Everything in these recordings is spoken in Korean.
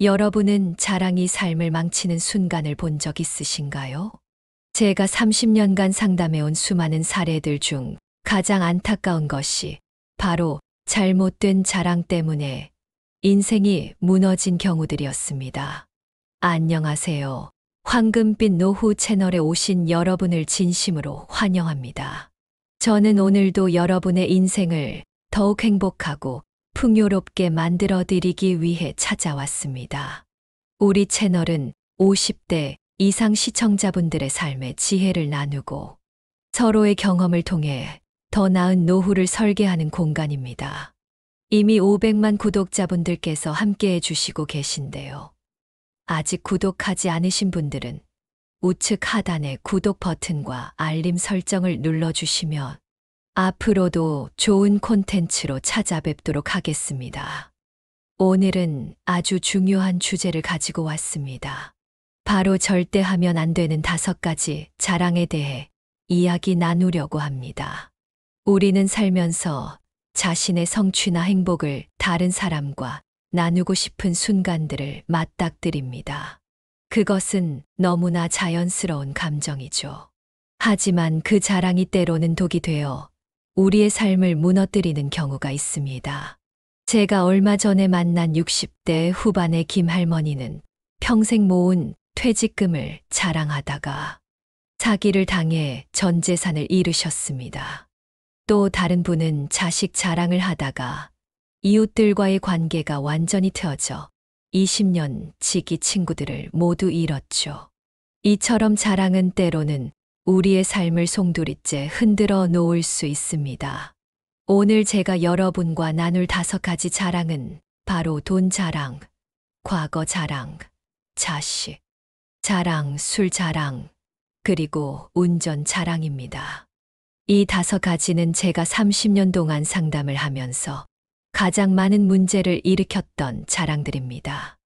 여러분은 자랑이 삶을 망치는 순간을 본 적 있으신가요? 제가 30년간 상담해온 수많은 사례들 중 가장 안타까운 것이 바로 잘못된 자랑 때문에 인생이 무너진 경우들이었습니다. 안녕하세요. 황금빛 노후 채널에 오신 여러분을 진심으로 환영합니다. 저는 오늘도 여러분의 인생을 더욱 행복하고 풍요롭게 만들어 드리기 위해 찾아왔습니다. 우리 채널은 50대 이상 시청자분들의 삶의 지혜를 나누고 서로의 경험을 통해 더 나은 노후를 설계하는 공간입니다. 이미 500만 구독자분들께서 함께 해주시고 계신데요. 아직 구독하지 않으신 분들은 우측 하단의 구독 버튼과 알림 설정을 눌러주시면 앞으로도 좋은 콘텐츠로 찾아뵙도록 하겠습니다. 오늘은 아주 중요한 주제를 가지고 왔습니다. 바로 절대 하면 안 되는 5가지 자랑에 대해 이야기 나누려고 합니다. 우리는 살면서 자신의 성취나 행복을 다른 사람과 나누고 싶은 순간들을 맞닥뜨립니다. 그것은 너무나 자연스러운 감정이죠. 하지만 그 자랑이 때로는 독이 되어 우리의 삶을 무너뜨리는 경우가 있습니다. 제가 얼마 전에 만난 60대 후반의 김할머니는 평생 모은 퇴직금을 자랑하다가 사기를 당해 전 재산을 잃으셨습니다. 또 다른 분은 자식 자랑을 하다가 이웃들과의 관계가 완전히 틀어져 20년 지기 친구들을 모두 잃었죠. 이처럼 자랑은 때로는 우리의 삶을 송두리째 흔들어 놓을 수 있습니다. 오늘 제가 여러분과 나눌 5가지 자랑은 바로 돈 자랑, 과거 자랑, 자식 자랑, 술 자랑, 그리고 운전 자랑입니다. 이 5가지는 제가 30년 동안 상담을 하면서 가장 많은 문제를 일으켰던 자랑들입니다.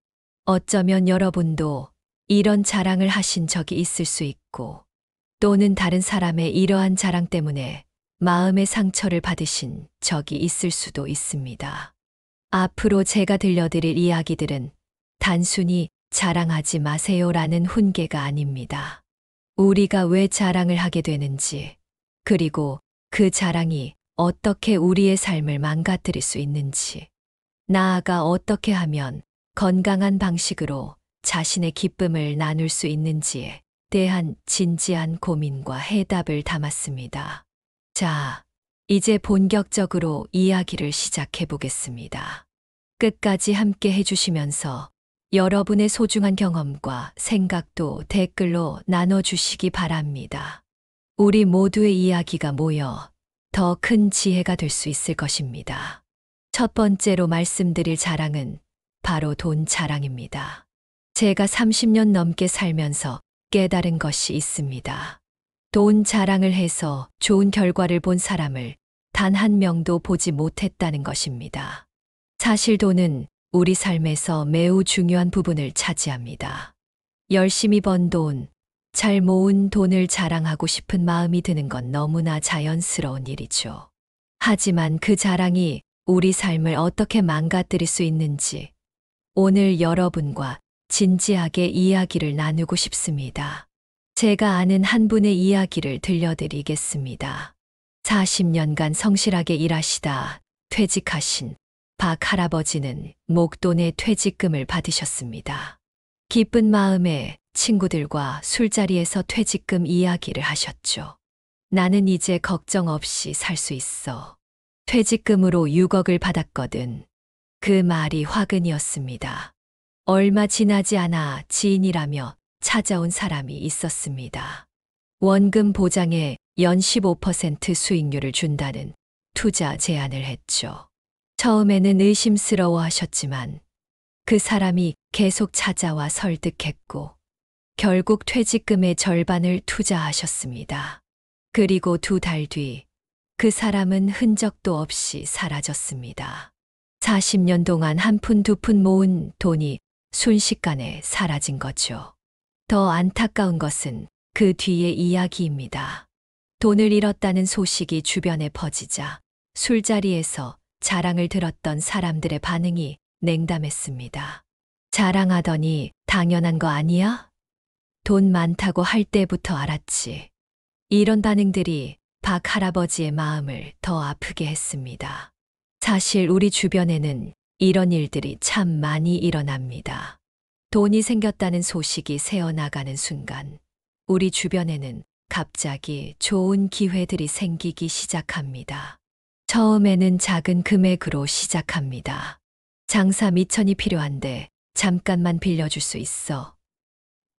어쩌면 여러분도 이런 자랑을 하신 적이 있을 수 있고 또는 다른 사람의 이러한 자랑 때문에 마음의 상처를 받으신 적이 있을 수도 있습니다. 앞으로 제가 들려드릴 이야기들은 단순히 자랑하지 마세요라는 훈계가 아닙니다. 우리가 왜 자랑을 하게 되는지, 그리고 그 자랑이 어떻게 우리의 삶을 망가뜨릴 수 있는지, 나아가 어떻게 하면 건강한 방식으로 자신의 기쁨을 나눌 수 있는지에 대한 진지한 고민과 해답을 담았습니다. 자, 이제 본격적으로 이야기를 시작해 보겠습니다. 끝까지 함께 해주시면서 여러분의 소중한 경험과 생각도 댓글로 나눠주시기 바랍니다. 우리 모두의 이야기가 모여 더 큰 지혜가 될 수 있을 것입니다. 첫 번째로 말씀드릴 자랑은 바로 돈 자랑입니다. 제가 30년 넘게 살면서 깨달은 것이 있습니다. 돈 자랑을 해서 좋은 결과를 본 사람을 단 한 명도 보지 못했다는 것입니다. 사실 돈은 우리 삶에서 매우 중요한 부분을 차지합니다. 열심히 번 돈, 잘 모은 돈을 자랑하고 싶은 마음이 드는 건 너무나 자연스러운 일이죠. 하지만 그 자랑이 우리 삶을 어떻게 망가뜨릴 수 있는지 오늘 여러분과 진지하게 이야기를 나누고 싶습니다. 제가 아는 한 분의 이야기를 들려드리겠습니다. 40년간 성실하게 일하시다 퇴직하신 박 할아버지는 목돈의 퇴직금을 받으셨습니다. 기쁜 마음에 친구들과 술자리에서 퇴직금 이야기를 하셨죠. 나는 이제 걱정 없이 살 수 있어. 퇴직금으로 6억을 받았거든. 그 말이 화근이었습니다. 얼마 지나지 않아 지인이라며 찾아온 사람이 있었습니다. 원금 보장에 연 15% 수익률을 준다는 투자 제안을 했죠. 처음에는 의심스러워 하셨지만 그 사람이 계속 찾아와 설득했고 결국 퇴직금의 절반을 투자하셨습니다. 그리고 2달 뒤 그 사람은 흔적도 없이 사라졌습니다. 40년 동안 한 푼 두 푼 모은 돈이 순식간에 사라진 거죠. 더 안타까운 것은 그 뒤의 이야기입니다. 돈을 잃었다는 소식이 주변에 퍼지자 술자리에서 자랑을 들었던 사람들의 반응이 냉담했습니다. 자랑하더니 당연한 거 아니야? 돈 많다고 할 때부터 알았지. 이런 반응들이 박 할아버지의 마음을 더 아프게 했습니다. 사실 우리 주변에는 이런 일들이 참 많이 일어납니다. 돈이 생겼다는 소식이 새어나가는 순간 우리 주변에는 갑자기 좋은 기회들이 생기기 시작합니다. 처음에는 작은 금액으로 시작합니다. 장사 미천이 필요한데 잠깐만 빌려줄 수 있어.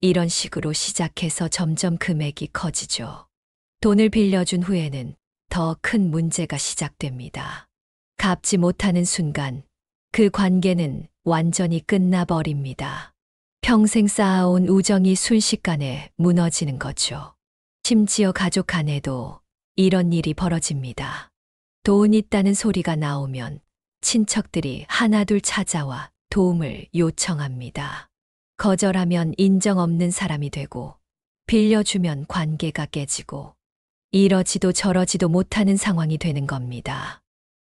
이런 식으로 시작해서 점점 금액이 커지죠. 돈을 빌려준 후에는 더 큰 문제가 시작됩니다. 갚지 못하는 순간 그 관계는 완전히 끝나버립니다. 평생 쌓아온 우정이 순식간에 무너지는 거죠. 심지어 가족 간에도 이런 일이 벌어집니다. 돈 있다는 소리가 나오면 친척들이 하나둘 찾아와 도움을 요청합니다. 거절하면 인정 없는 사람이 되고 빌려주면 관계가 깨지고 이러지도 저러지도 못하는 상황이 되는 겁니다.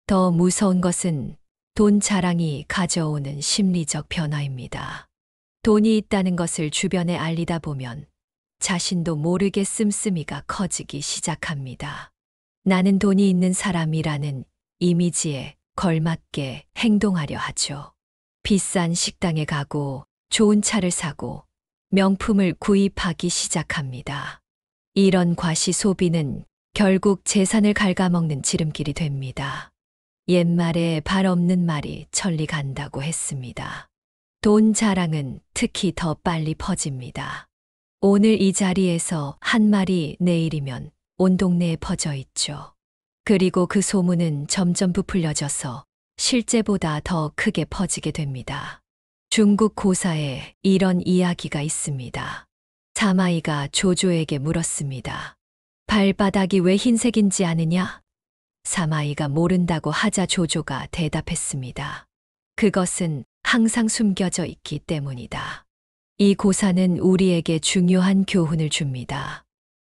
더 무서운 것은 돈 자랑이 가져오는 심리적 변화입니다. 돈이 있다는 것을 주변에 알리다 보면 자신도 모르게 씀씀이가 커지기 시작합니다. 나는 돈이 있는 사람이라는 이미지에 걸맞게 행동하려 하죠. 비싼 식당에 가고 좋은 차를 사고 명품을 구입하기 시작합니다. 이런 과시 소비는 결국 재산을 갉아먹는 지름길이 됩니다. 옛말에 발 없는 말이 천리 간다고 했습니다. 돈 자랑은 특히 더 빨리 퍼집니다. 오늘 이 자리에서 한 말이 내일이면 온 동네에 퍼져 있죠. 그리고 그 소문은 점점 부풀려져서 실제보다 더 크게 퍼지게 됩니다. 중국 고사에 이런 이야기가 있습니다. 사마이가 조조에게 물었습니다. 발바닥이 왜 흰색인지 아느냐? 사마이가 모른다고 하자 조조가 대답했습니다. 그것은 항상 숨겨져 있기 때문이다. 이 고사는 우리에게 중요한 교훈을 줍니다.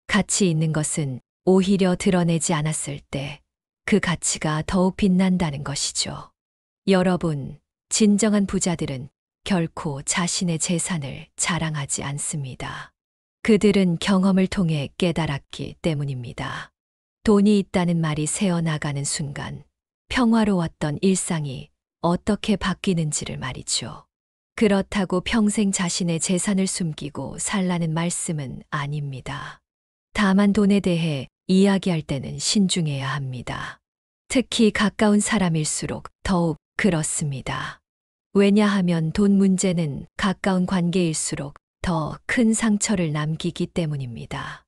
가치 있는 것은 오히려 드러내지 않았을 때 그 가치가 더욱 빛난다는 것이죠. 여러분, 진정한 부자들은 결코 자신의 재산을 자랑하지 않습니다. 그들은 경험을 통해 깨달았기 때문입니다. 돈이 있다는 말이 새어나가는 순간 평화로웠던 일상이 어떻게 바뀌는지를 말이죠. 그렇다고 평생 자신의 재산을 숨기고 살라는 말씀은 아닙니다. 다만 돈에 대해 이야기할 때는 신중해야 합니다. 특히 가까운 사람일수록 더욱 그렇습니다. 왜냐하면 돈 문제는 가까운 관계일수록 더 큰 상처를 남기기 때문입니다.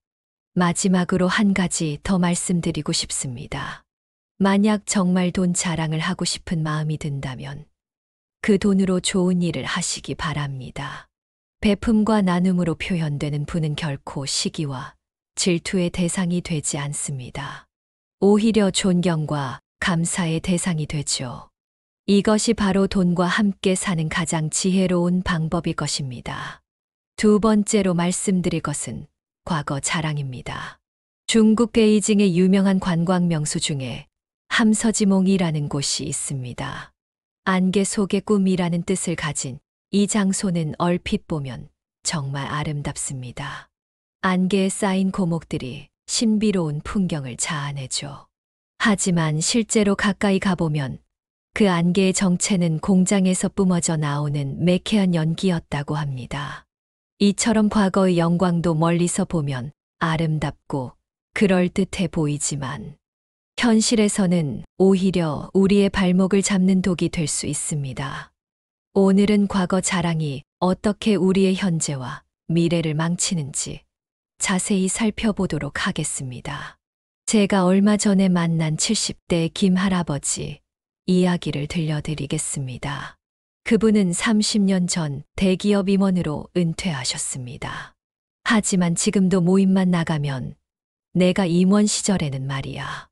마지막으로 한 가지 더 말씀드리고 싶습니다. 만약 정말 돈 자랑을 하고 싶은 마음이 든다면 그 돈으로 좋은 일을 하시기 바랍니다. 베품과 나눔으로 표현되는 부는 결코 시기와 질투의 대상이 되지 않습니다. 오히려 존경과 감사의 대상이 되죠. 이것이 바로 돈과 함께 사는 가장 지혜로운 방법일 것입니다. 두 번째로 말씀드릴 것은 과거 자랑입니다. 중국 베이징의 유명한 관광 명소 중에 함서지몽이라는 곳이 있습니다. 안개 속의 꿈이라는 뜻을 가진 이 장소는 얼핏 보면 정말 아름답습니다. 안개에 쌓인 고목들이 신비로운 풍경을 자아내죠. 하지만 실제로 가까이 가보면 그 안개의 정체는 공장에서 뿜어져 나오는 매캐한 연기였다고 합니다. 이처럼 과거의 영광도 멀리서 보면 아름답고 그럴듯해 보이지만 현실에서는 오히려 우리의 발목을 잡는 독이 될 수 있습니다. 오늘은 과거 자랑이 어떻게 우리의 현재와 미래를 망치는지 자세히 살펴보도록 하겠습니다. 제가 얼마 전에 만난 70대 김 할아버지 이야기를 들려드리겠습니다. 그분은 30년 전 대기업 임원으로 은퇴하셨습니다. 하지만 지금도 모임만 나가면 내가 임원 시절에는 말이야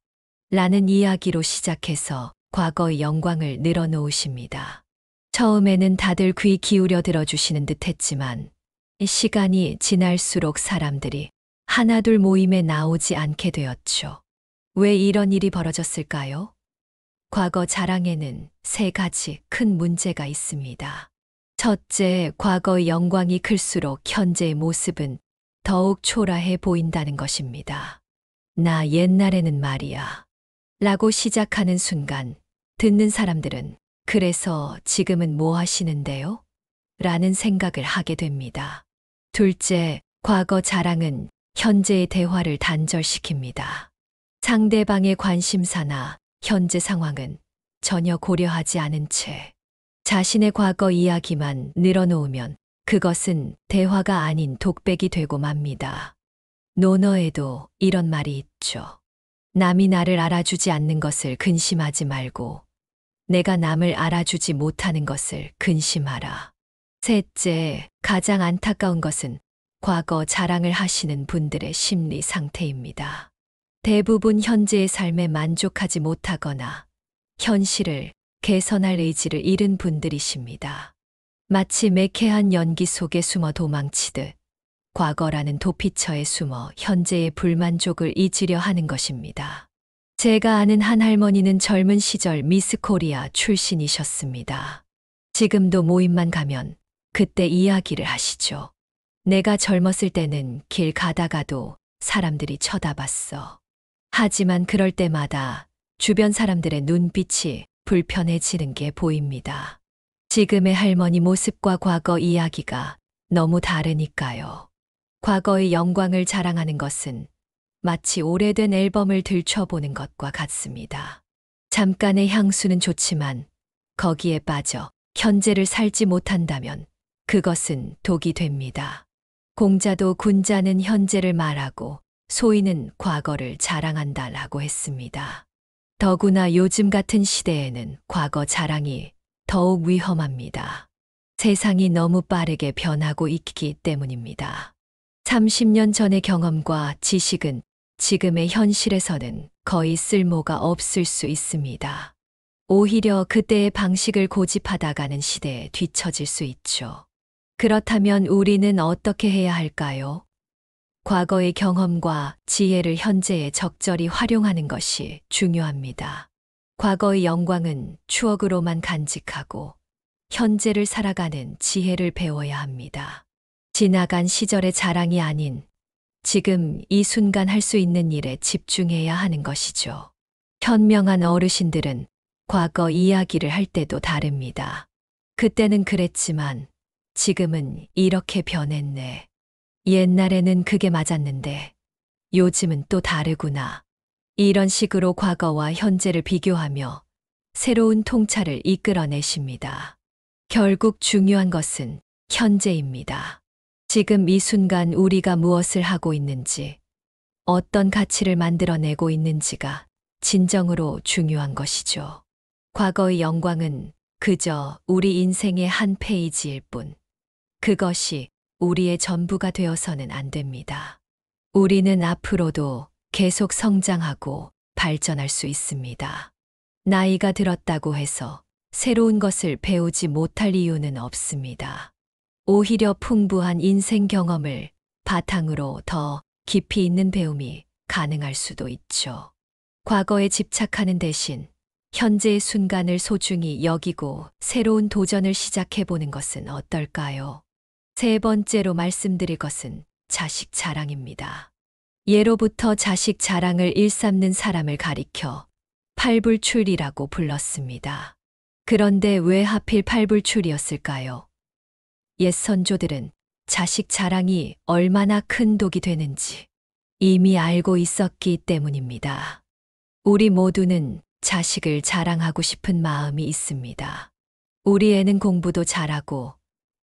라는 이야기로 시작해서 과거의 영광을 늘어놓으십니다. 처음에는 다들 귀 기울여 들어주시는 듯 했지만 시간이 지날수록 사람들이 하나둘 모임에 나오지 않게 되었죠. 왜 이런 일이 벌어졌을까요? 과거 자랑에는 세 가지 큰 문제가 있습니다. 첫째, 과거의 영광이 클수록 현재의 모습은 더욱 초라해 보인다는 것입니다. 나 옛날에는 말이야. 라고 시작하는 순간 듣는 사람들은 그래서 지금은 뭐 하시는데요? 라는 생각을 하게 됩니다. 둘째, 과거 자랑은 현재의 대화를 단절시킵니다. 상대방의 관심사나 현재 상황은 전혀 고려하지 않은 채 자신의 과거 이야기만 늘어놓으면 그것은 대화가 아닌 독백이 되고 맙니다. 논어에도 이런 말이 있죠. 남이 나를 알아주지 않는 것을 근심하지 말고 내가 남을 알아주지 못하는 것을 근심하라. 셋째, 가장 안타까운 것은 과거 자랑을 하시는 분들의 심리 상태입니다. 대부분 현재의 삶에 만족하지 못하거나 현실을 개선할 의지를 잃은 분들이십니다. 마치 매캐한 연기 속에 숨어 도망치듯 과거라는 도피처에 숨어 현재의 불만족을 잊으려 하는 것입니다. 제가 아는 한 할머니는 젊은 시절 미스 코리아 출신이셨습니다. 지금도 모임만 가면 그때 이야기를 하시죠. 내가 젊었을 때는 길 가다가도 사람들이 쳐다봤어. 하지만 그럴 때마다 주변 사람들의 눈빛이 불편해지는 게 보입니다. 지금의 할머니 모습과 과거 이야기가 너무 다르니까요. 과거의 영광을 자랑하는 것은 마치 오래된 앨범을 들춰보는 것과 같습니다. 잠깐의 향수는 좋지만 거기에 빠져 현재를 살지 못한다면 그것은 독이 됩니다. 공자도 군자는 현재를 말하고 소인은 과거를 자랑한다라고 했습니다. 더구나 요즘 같은 시대에는 과거 자랑이 더욱 위험합니다. 세상이 너무 빠르게 변하고 있기 때문입니다. 30년 전의 경험과 지식은 지금의 현실에서는 거의 쓸모가 없을 수 있습니다. 오히려 그때의 방식을 고집하다가는 시대에 뒤처질 수 있죠. 그렇다면 우리는 어떻게 해야 할까요? 과거의 경험과 지혜를 현재에 적절히 활용하는 것이 중요합니다. 과거의 영광은 추억으로만 간직하고 현재를 살아가는 지혜를 배워야 합니다. 지나간 시절의 자랑이 아닌 지금 이 순간 할 수 있는 일에 집중해야 하는 것이죠. 현명한 어르신들은 과거 이야기를 할 때도 다릅니다. 그때는 그랬지만 지금은 이렇게 변했네. 옛날에는 그게 맞았는데 요즘은 또 다르구나. 이런 식으로 과거와 현재를 비교하며 새로운 통찰을 이끌어내십니다. 결국 중요한 것은 현재입니다. 지금 이 순간 우리가 무엇을 하고 있는지, 어떤 가치를 만들어내고 있는지가 진정으로 중요한 것이죠. 과거의 영광은 그저 우리 인생의 한 페이지일 뿐, 그것이 우리의 전부가 되어서는 안 됩니다. 우리는 앞으로도 계속 성장하고 발전할 수 있습니다. 나이가 들었다고 해서 새로운 것을 배우지 못할 이유는 없습니다. 오히려 풍부한 인생 경험을 바탕으로 더 깊이 있는 배움이 가능할 수도 있죠. 과거에 집착하는 대신 현재의 순간을 소중히 여기고 새로운 도전을 시작해보는 것은 어떨까요? 세 번째로 말씀드릴 것은 자식 자랑입니다. 예로부터 자식 자랑을 일삼는 사람을 가리켜 팔불출이라고 불렀습니다. 그런데 왜 하필 팔불출이었을까요? 옛 선조들은 자식 자랑이 얼마나 큰 독이 되는지 이미 알고 있었기 때문입니다. 우리 모두는 자식을 자랑하고 싶은 마음이 있습니다. 우리 애는 공부도 잘하고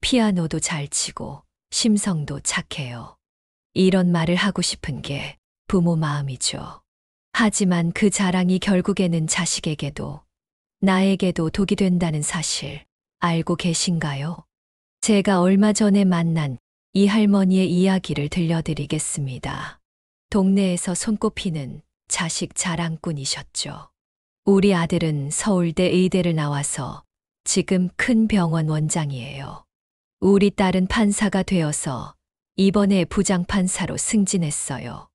피아노도 잘 치고 심성도 착해요. 이런 말을 하고 싶은 게 부모 마음이죠. 하지만 그 자랑이 결국에는 자식에게도 나에게도 독이 된다는 사실 알고 계신가요? 제가 얼마 전에 만난 이 할머니의 이야기를 들려드리겠습니다. 동네에서 손꼽히는 자식 자랑꾼이셨죠. 우리 아들은 서울대 의대를 나와서 지금 큰 병원 원장이에요. 우리 딸은 판사가 되어서 이번에 부장판사로 승진했어요.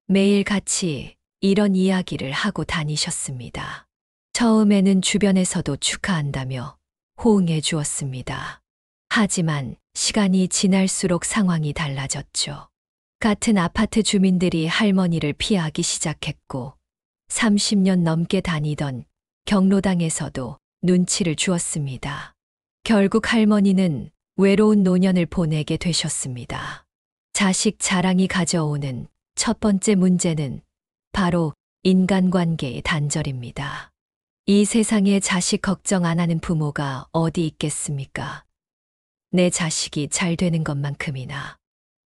매일 같이 이런 이야기를 하고 다니셨습니다. 처음에는 주변에서도 축하한다며 호응해 주었습니다. 하지만 시간이 지날수록 상황이 달라졌죠. 같은 아파트 주민들이 할머니를 피하기 시작했고 30년 넘게 다니던 경로당에서도 눈치를 주었습니다. 결국 할머니는 외로운 노년을 보내게 되셨습니다. 자식 자랑이 가져오는 첫 번째 문제는 바로 인간관계의 단절입니다. 이 세상에 자식 걱정 안 하는 부모가 어디 있겠습니까? 내 자식이 잘 되는 것만큼이나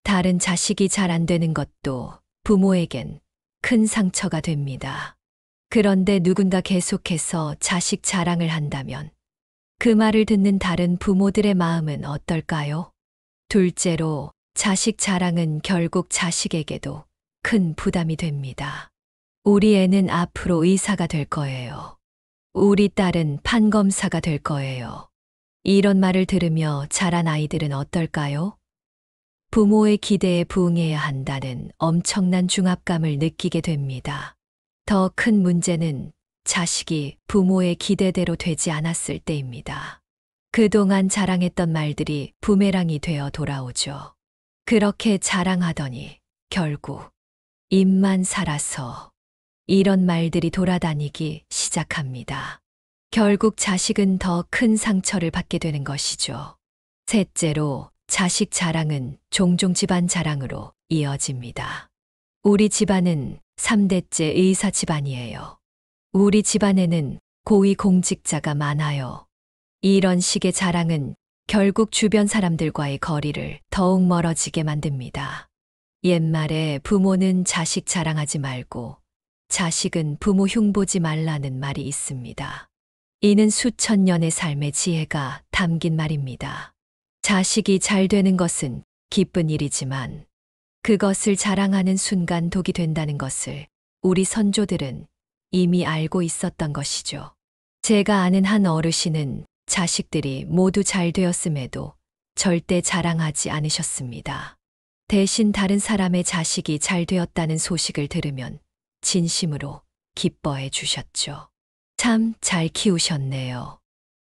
다른 자식이 잘 안 되는 것도 부모에겐 큰 상처가 됩니다. 그런데 누군가 계속해서 자식 자랑을 한다면 그 말을 듣는 다른 부모들의 마음은 어떨까요? 둘째로 자식 자랑은 결국 자식에게도 큰 부담이 됩니다. 우리 애는 앞으로 의사가 될 거예요. 우리 딸은 판검사가 될 거예요. 이런 말을 들으며 자란 아이들은 어떨까요? 부모의 기대에 부응해야 한다는 엄청난 중압감을 느끼게 됩니다. 더 큰 문제는 자식이 부모의 기대대로 되지 않았을 때입니다. 그동안 자랑했던 말들이 부메랑이 되어 돌아오죠. 그렇게 자랑하더니 결국 입만 살아서 이런 말들이 돌아다니기 시작합니다. 결국 자식은 더 큰 상처를 받게 되는 것이죠. 셋째로 자식 자랑은 종종 집안 자랑으로 이어집니다. 우리 집안은 3대째 의사 집안이에요. 우리 집안에는 고위 공직자가 많아요. 이런 식의 자랑은 결국 주변 사람들과의 거리를 더욱 멀어지게 만듭니다. 옛말에 부모는 자식 자랑하지 말고 자식은 부모 흉보지 말라는 말이 있습니다. 이는 수천 년의 삶의 지혜가 담긴 말입니다. 자식이 잘 되는 것은 기쁜 일이지만 그것을 자랑하는 순간 독이 된다는 것을 우리 선조들은 이미 알고 있었던 것이죠. 제가 아는 한 어르신은 자식들이 모두 잘 되었음에도 절대 자랑하지 않으셨습니다. 대신 다른 사람의 자식이 잘 되었다는 소식을 들으면 진심으로 기뻐해 주셨죠. 참 잘 키우셨네요.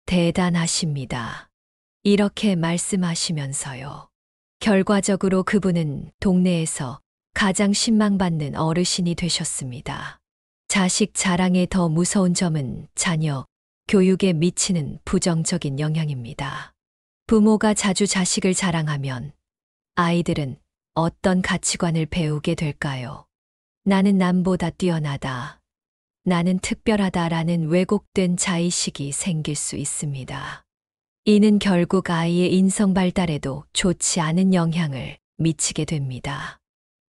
대단하십니다. 이렇게 말씀하시면서요. 결과적으로 그분은 동네에서 가장 신망받는 어르신이 되셨습니다. 자식 자랑의 더 무서운 점은 자녀 교육에 미치는 부정적인 영향입니다. 부모가 자주 자식을 자랑하면 아이들은 어떤 가치관을 배우게 될까요? 나는 남보다 뛰어나다. 나는 특별하다라는 왜곡된 자의식이 생길 수 있습니다. 이는 결국 아이의 인성 발달에도 좋지 않은 영향을 미치게 됩니다.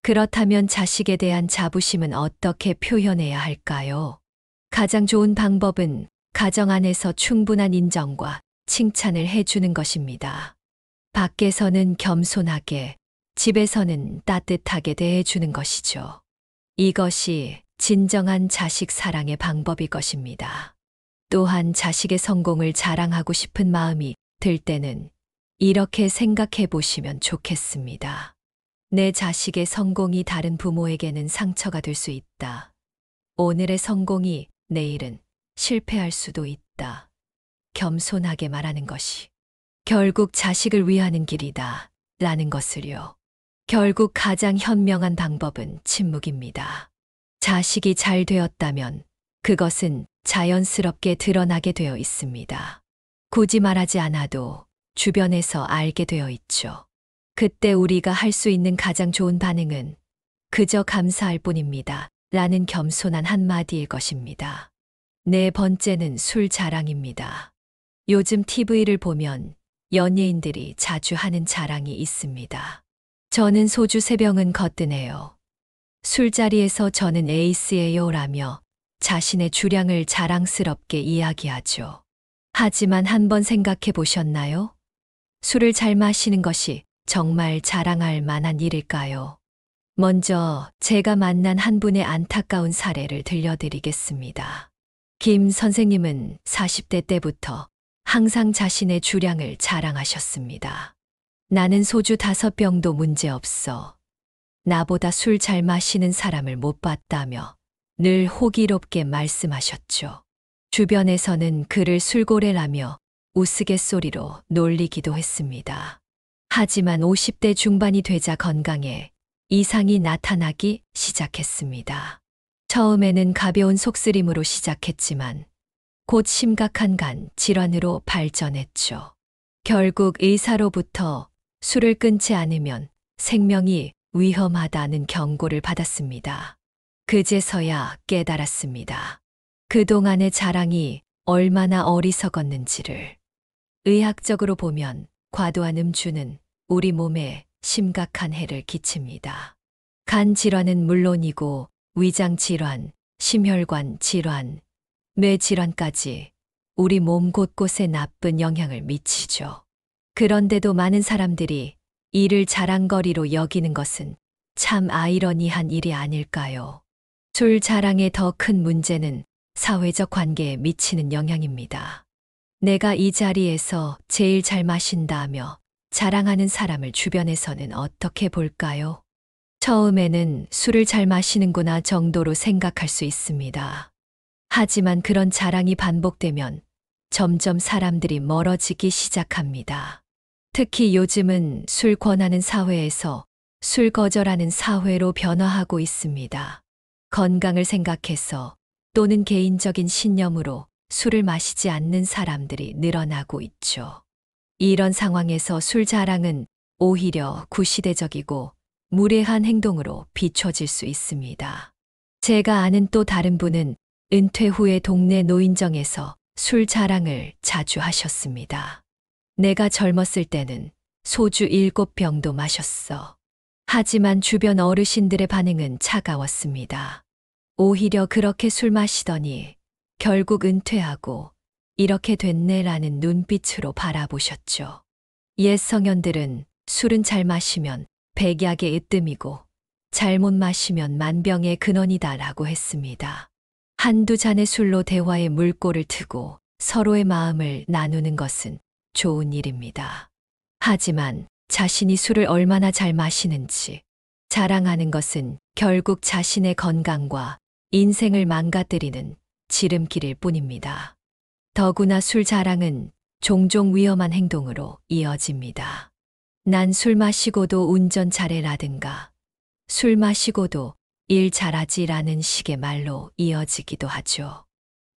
그렇다면 자식에 대한 자부심은 어떻게 표현해야 할까요? 가장 좋은 방법은 가정 안에서 충분한 인정과 칭찬을 해주는 것입니다. 밖에서는 겸손하게, 집에서는 따뜻하게 대해주는 것이죠. 이것이 진정한 자식 사랑의 방법일 것입니다. 또한 자식의 성공을 자랑하고 싶은 마음이 들 때는 이렇게 생각해 보시면 좋겠습니다. 내 자식의 성공이 다른 부모에게는 상처가 될 수 있다. 오늘의 성공이 내일은 실패할 수도 있다. 겸손하게 말하는 것이 결국 자식을 위하는 길이다. 라는 것을요. 결국 가장 현명한 방법은 침묵입니다. 자식이 잘 되었다면 그것은 자연스럽게 드러나게 되어 있습니다. 굳이 말하지 않아도 주변에서 알게 되어 있죠. 그때 우리가 할 수 있는 가장 좋은 반응은 그저 감사할 뿐입니다. 라는 겸손한 한마디일 것입니다. 네 번째는 술 자랑입니다. 요즘 TV를 보면 연예인들이 자주 하는 자랑이 있습니다. 저는 소주 3병은 거뜬해요. 술자리에서 저는 에이스예요 라며 자신의 주량을 자랑스럽게 이야기하죠. 하지만 한번 생각해 보셨나요? 술을 잘 마시는 것이 정말 자랑할 만한 일일까요? 먼저 제가 만난 한 분의 안타까운 사례를 들려드리겠습니다. 김 선생님은 40대 때부터 항상 자신의 주량을 자랑하셨습니다. 나는 소주 5병도 문제없어. 나보다 술 잘 마시는 사람을 못 봤다며 늘 호기롭게 말씀하셨죠. 주변에서는 그를 술고래라며 우스갯소리로 놀리기도 했습니다. 하지만 50대 중반이 되자 건강에 이상이 나타나기 시작했습니다. 처음에는 가벼운 속쓰림으로 시작했지만 곧 심각한 간 질환으로 발전했죠. 결국 의사로부터 술을 끊지 않으면 생명이 위험하다는 경고를 받았습니다. 그제서야 깨달았습니다. 그동안의 자랑이 얼마나 어리석었는지를. 의학적으로 보면 과도한 음주는 우리 몸에 심각한 해를 끼칩니다. 간 질환은 물론이고 위장 질환, 심혈관 질환, 뇌 질환까지 우리 몸 곳곳에 나쁜 영향을 미치죠. 그런데도 많은 사람들이 이를 자랑거리로 여기는 것은 참 아이러니한 일이 아닐까요? 술 자랑의 더 큰 문제는 사회적 관계에 미치는 영향입니다. 내가 이 자리에서 제일 잘 마신다 하며 자랑하는 사람을 주변에서는 어떻게 볼까요? 처음에는 술을 잘 마시는구나 정도로 생각할 수 있습니다. 하지만 그런 자랑이 반복되면 점점 사람들이 멀어지기 시작합니다. 특히 요즘은 술 권하는 사회에서 술 거절하는 사회로 변화하고 있습니다. 건강을 생각해서 또는 개인적인 신념으로 술을 마시지 않는 사람들이 늘어나고 있죠. 이런 상황에서 술 자랑은 오히려 구시대적이고 무례한 행동으로 비춰질 수 있습니다. 제가 아는 또 다른 분은 은퇴 후에 동네 노인정에서 술 자랑을 자주 하셨습니다. 내가 젊었을 때는 소주 7병도 마셨어. 하지만 주변 어르신들의 반응은 차가웠습니다. 오히려 그렇게 술 마시더니 결국 은퇴하고 이렇게 됐네라는 눈빛으로 바라보셨죠. 옛 성현들은 술은 잘 마시면 백약의 으뜸이고 잘못 마시면 만병의 근원이다라고 했습니다. 한두 잔의 술로 대화의 물꼬를 트고 서로의 마음을 나누는 것은 좋은 일입니다. 하지만 자신이 술을 얼마나 잘 마시는지 자랑하는 것은 결국 자신의 건강과 인생을 망가뜨리는 지름길일 뿐입니다. 더구나 술 자랑은 종종 위험한 행동으로 이어집니다. 난 술 마시고도 운전 잘해라든가 술 마시고도 일 잘하지라는 식의 말로 이어지기도 하죠.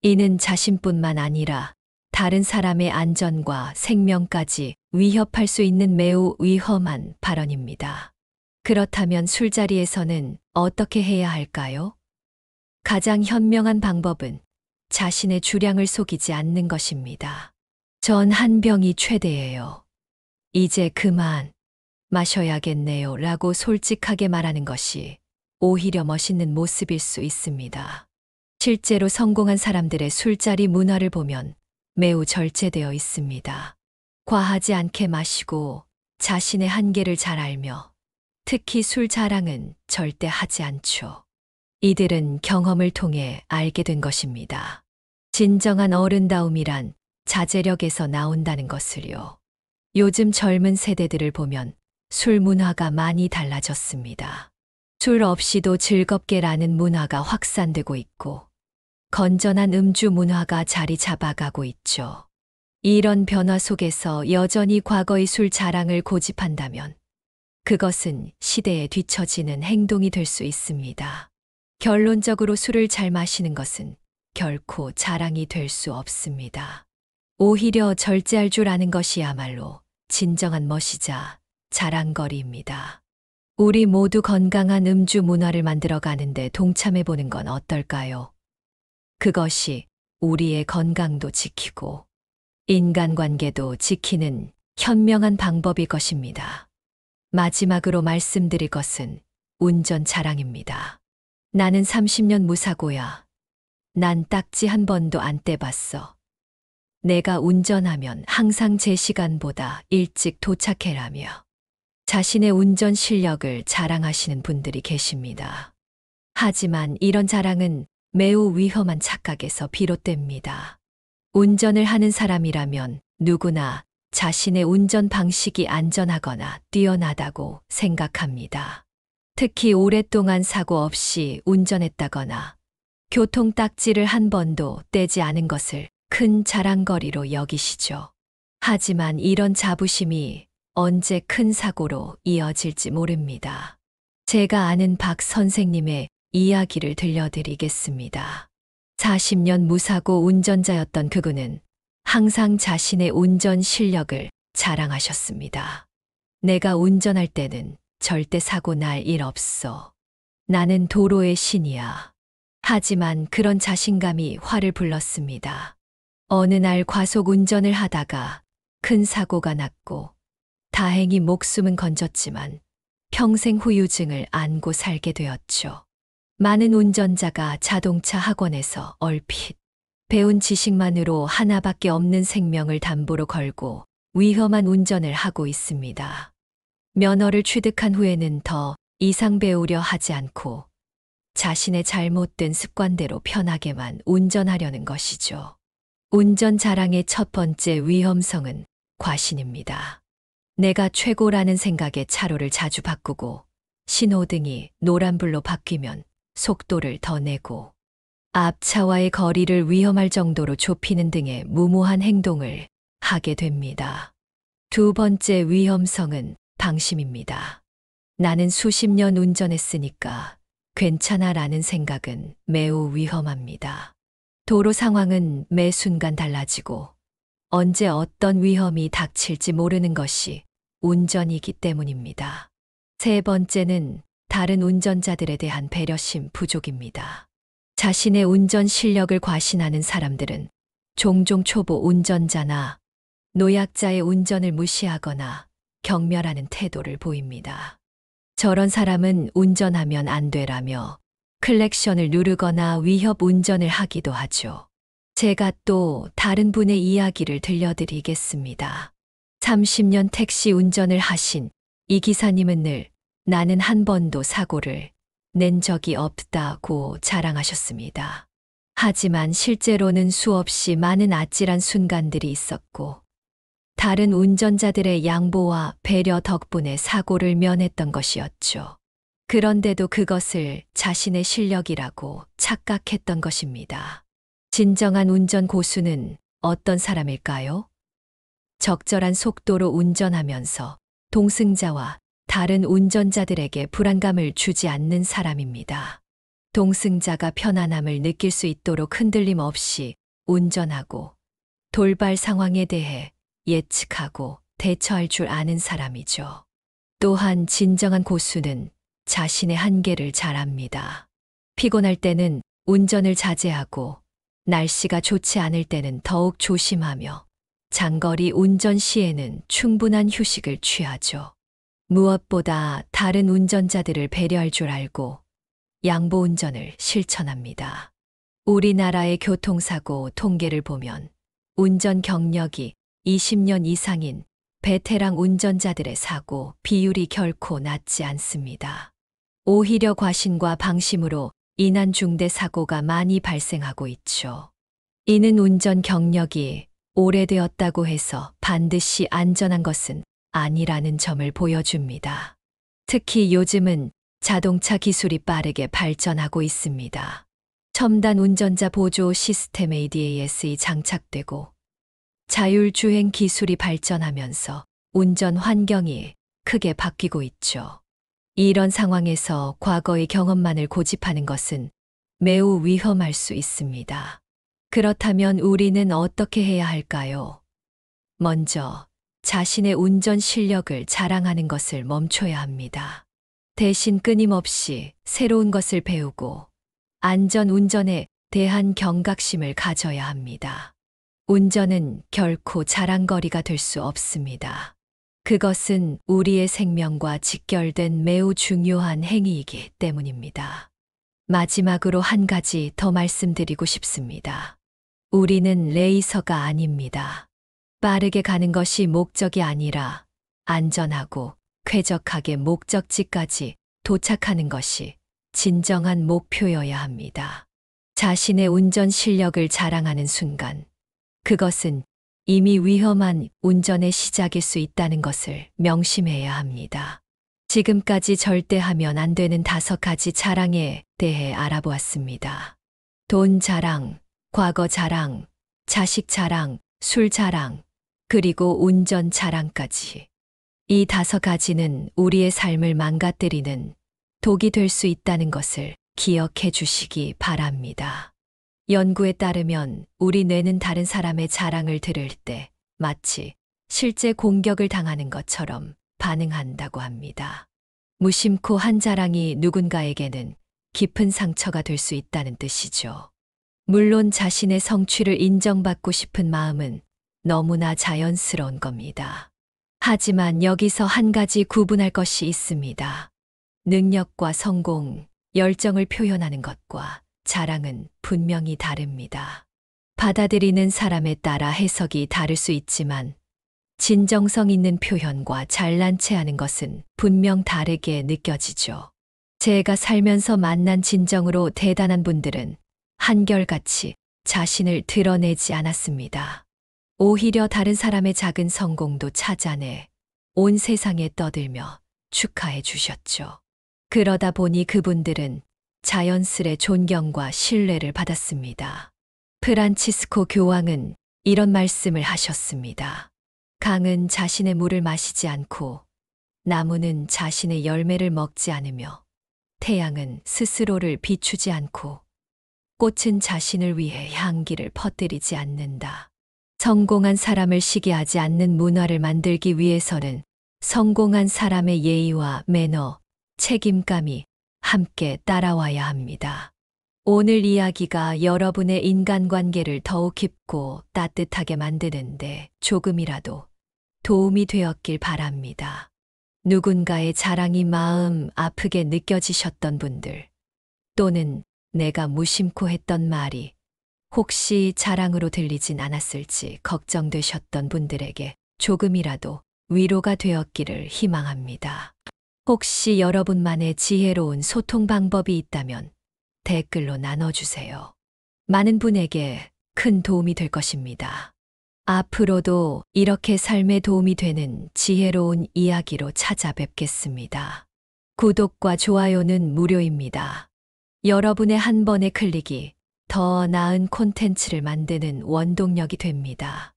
이는 자신뿐만 아니라 다른 사람의 안전과 생명까지 위협할 수 있는 매우 위험한 발언입니다. 그렇다면 술자리에서는 어떻게 해야 할까요? 가장 현명한 방법은 자신의 주량을 속이지 않는 것입니다. 전 한 병이 최대예요. 이제 그만 마셔야겠네요 라고 솔직하게 말하는 것이 오히려 멋있는 모습일 수 있습니다. 실제로 성공한 사람들의 술자리 문화를 보면 매우 절제되어 있습니다. 과하지 않게 마시고 자신의 한계를 잘 알며 특히 술 자랑은 절대 하지 않죠. 이들은 경험을 통해 알게 된 것입니다. 진정한 어른다움이란 자제력에서 나온다는 것을요. 요즘 젊은 세대들을 보면 술 문화가 많이 달라졌습니다. 술 없이도 즐겁게라는 문화가 확산되고 있고 건전한 음주 문화가 자리 잡아가고 있죠. 이런 변화 속에서 여전히 과거의 술 자랑을 고집한다면 그것은 시대에 뒤처지는 행동이 될 수 있습니다. 결론적으로 술을 잘 마시는 것은 결코 자랑이 될 수 없습니다. 오히려 절제할 줄 아는 것이야말로 진정한 멋이자 자랑거리입니다. 우리 모두 건강한 음주 문화를 만들어 가는데 동참해 보는 건 어떨까요? 그것이 우리의 건강도 지키고 인간관계도 지키는 현명한 방법일 것입니다. 마지막으로 말씀드릴 것은 운전 자랑입니다. 나는 30년 무사고야. 난 딱지 한 번도 안 떼봤어. 내가 운전하면 항상 제 시간보다 일찍 도착해라며 자신의 운전 실력을 자랑하시는 분들이 계십니다. 하지만 이런 자랑은 매우 위험한 착각에서 비롯됩니다. 운전을 하는 사람이라면 누구나 자신의 운전 방식이 안전하거나 뛰어나다고 생각합니다. 특히 오랫동안 사고 없이 운전했다거나 교통딱지를 한 번도 떼지 않은 것을 큰 자랑거리로 여기시죠. 하지만 이런 자부심이 언제 큰 사고로 이어질지 모릅니다. 제가 아는 박 선생님의 이야기를 들려드리겠습니다. 40년 무사고 운전자였던 그분은 항상 자신의 운전 실력을 자랑하셨습니다. 내가 운전할 때는 절대 사고 날 일 없어. 나는 도로의 신이야. 하지만 그런 자신감이 화를 불렀습니다. 어느 날 과속 운전을 하다가 큰 사고가 났고 다행히 목숨은 건졌지만 평생 후유증을 안고 살게 되었죠. 많은 운전자가 자동차 학원에서 얼핏 배운 지식만으로 하나밖에 없는 생명을 담보로 걸고 위험한 운전을 하고 있습니다. 면허를 취득한 후에는 더 이상 배우려 하지 않고 자신의 잘못된 습관대로 편하게만 운전하려는 것이죠. 운전 자랑의 첫 번째 위험성은 과신입니다. 내가 최고라는 생각에 차로를 자주 바꾸고 신호등이 노란불로 바뀌면 속도를 더 내고 앞차와의 거리를 위험할 정도로 좁히는 등의 무모한 행동을 하게 됩니다. 두 번째 위험성은 방심입니다. 나는 수십 년 운전했으니까 괜찮아 라는 생각은 매우 위험합니다. 도로 상황은 매 순간 달라지고 언제 어떤 위험이 닥칠지 모르는 것이 운전이기 때문입니다. 세 번째는 다른 운전자들에 대한 배려심 부족입니다. 자신의 운전 실력을 과신하는 사람들은 종종 초보 운전자나 노약자의 운전을 무시하거나 경멸하는 태도를 보입니다. 저런 사람은 운전하면 안 되라며 클렉션을 누르거나 위협 운전을 하기도 하죠. 제가 또 다른 분의 이야기를 들려드리겠습니다. 30년 택시 운전을 하신 이 기사님은 늘 나는 한 번도 사고를 낸 적이 없다고 자랑하셨습니다. 하지만 실제로는 수없이 많은 아찔한 순간들이 있었고 다른 운전자들의 양보와 배려 덕분에 사고를 면했던 것이었죠. 그런데도 그것을 자신의 실력이라고 착각했던 것입니다. 진정한 운전 고수는 어떤 사람일까요? 적절한 속도로 운전하면서 동승자와 다른 운전자들에게 불안감을 주지 않는 사람입니다. 동승자가 편안함을 느낄 수 있도록 흔들림 없이 운전하고 돌발 상황에 대해 예측하고 대처할 줄 아는 사람이죠. 또한 진정한 고수는 자신의 한계를 잘 압니다. 피곤할 때는 운전을 자제하고 날씨가 좋지 않을 때는 더욱 조심하며 장거리 운전 시에는 충분한 휴식을 취하죠. 무엇보다 다른 운전자들을 배려할 줄 알고 양보 운전을 실천합니다. 우리나라의 교통사고 통계를 보면 운전 경력이 20년 이상인 베테랑 운전자들의 사고 비율이 결코 낮지 않습니다. 오히려 과신과 방심으로 인한 중대 사고가 많이 발생하고 있죠. 이는 운전 경력이 오래되었다고 해서 반드시 안전한 것은 아니라는 점을 보여줍니다. 특히 요즘은 자동차 기술이 빠르게 발전하고 있습니다. 첨단 운전자 보조 시스템 ADAS이 장착되고 자율주행 기술이 발전하면서 운전 환경이 크게 바뀌고 있죠. 이런 상황에서 과거의 경험만을 고집하는 것은 매우 위험할 수 있습니다. 그렇다면 우리는 어떻게 해야 할까요? 먼저 자신의 운전 실력을 자랑하는 것을 멈춰야 합니다. 대신 끊임없이 새로운 것을 배우고 안전 운전에 대한 경각심을 가져야 합니다. 운전은 결코 자랑거리가 될 수 없습니다. 그것은 우리의 생명과 직결된 매우 중요한 행위이기 때문입니다. 마지막으로 한 가지 더 말씀드리고 싶습니다. 우리는 레이서가 아닙니다. 빠르게 가는 것이 목적이 아니라 안전하고 쾌적하게 목적지까지 도착하는 것이 진정한 목표여야 합니다. 자신의 운전 실력을 자랑하는 순간, 그것은 이미 위험한 운전의 시작일 수 있다는 것을 명심해야 합니다. 지금까지 절대 하면 안 되는 5가지 자랑에 대해 알아보았습니다. 돈 자랑, 과거 자랑, 자식 자랑, 술 자랑, 그리고 운전 자랑까지. 이 5가지는 우리의 삶을 망가뜨리는 독이 될 수 있다는 것을 기억해 주시기 바랍니다. 연구에 따르면 우리 뇌는 다른 사람의 자랑을 들을 때 마치 실제 공격을 당하는 것처럼 반응한다고 합니다. 무심코 한 자랑이 누군가에게는 깊은 상처가 될 수 있다는 뜻이죠. 물론 자신의 성취를 인정받고 싶은 마음은 너무나 자연스러운 겁니다. 하지만 여기서 한 가지 구분할 것이 있습니다. 능력과 성공, 열정을 표현하는 것과 자랑은 분명히 다릅니다. 받아들이는 사람에 따라 해석이 다를 수 있지만 진정성 있는 표현과 잘난 체하는 것은 분명 다르게 느껴지죠. 제가 살면서 만난 진정으로 대단한 분들은 한결같이 자신을 드러내지 않았습니다. 오히려 다른 사람의 작은 성공도 찾아내 온 세상에 떠들며 축하해 주셨죠. 그러다 보니 그분들은 자연스레 존경과 신뢰를 받았습니다. 프란치스코 교황은 이런 말씀을 하셨습니다. 강은 자신의 물을 마시지 않고 나무는 자신의 열매를 먹지 않으며 태양은 스스로를 비추지 않고 꽃은 자신을 위해 향기를 퍼뜨리지 않는다. 성공한 사람을 시기하지 않는 문화를 만들기 위해서는 성공한 사람의 예의와 매너, 책임감이 함께 따라와야 합니다. 오늘 이야기가 여러분의 인간관계를 더욱 깊고 따뜻하게 만드는데 조금이라도 도움이 되었길 바랍니다. 누군가의 자랑이 마음 아프게 느껴지셨던 분들, 또는 내가 무심코 했던 말이 혹시 자랑으로 들리진 않았을지 걱정되셨던 분들에게 조금이라도 위로가 되었기를 희망합니다. 혹시 여러분만의 지혜로운 소통 방법이 있다면 댓글로 나눠주세요. 많은 분에게 큰 도움이 될 것입니다. 앞으로도 이렇게 삶에 도움이 되는 지혜로운 이야기로 찾아뵙겠습니다. 구독과 좋아요는 무료입니다. 여러분의 한 번의 클릭이 더 나은 콘텐츠를 만드는 원동력이 됩니다.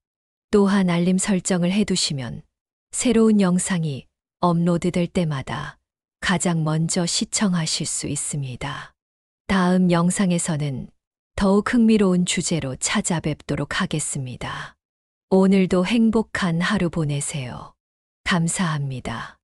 또한 알림 설정을 해두시면 새로운 영상이 업로드될 때마다 가장 먼저 시청하실 수 있습니다. 다음 영상에서는 더욱 흥미로운 주제로 찾아뵙도록 하겠습니다. 오늘도 행복한 하루 보내세요. 감사합니다.